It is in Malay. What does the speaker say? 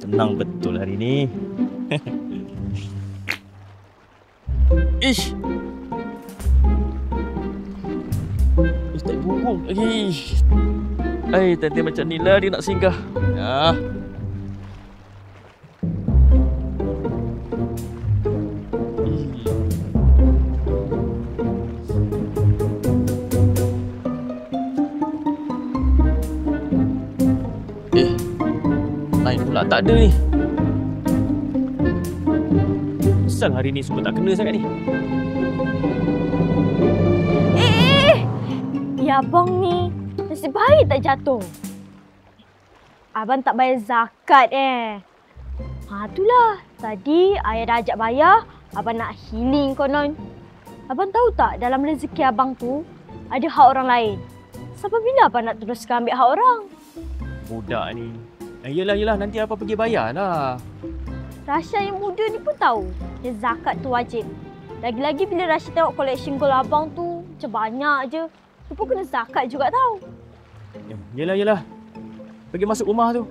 Tenang betul hari ni. Ish. Tak burung lagi. Tante macam ni lah dia nak singgah. Ya. Lain pula tak ada ni. Asal hari ni semua tak kena sangat ni. Ya abang ni, nasib baik tak jatuh. Abang tak bayar zakat itulah. Tadi ayah dah ajak bayar, abang nak healing konon. Abang tahu tak dalam rezeki abang tu ada hak orang lain. Sampai bila abang nak teruskan ambil hak orang? Budak ni. Yelah, nanti apa pergi bayar lah. Rasha yang muda ni pun tahu yang zakat tu wajib. Lagi-lagi bila Rasha tengok collection gold abang tu macam banyak je. Tu pun kena zakat juga tau. Yelah. Pergi masuk rumah tu.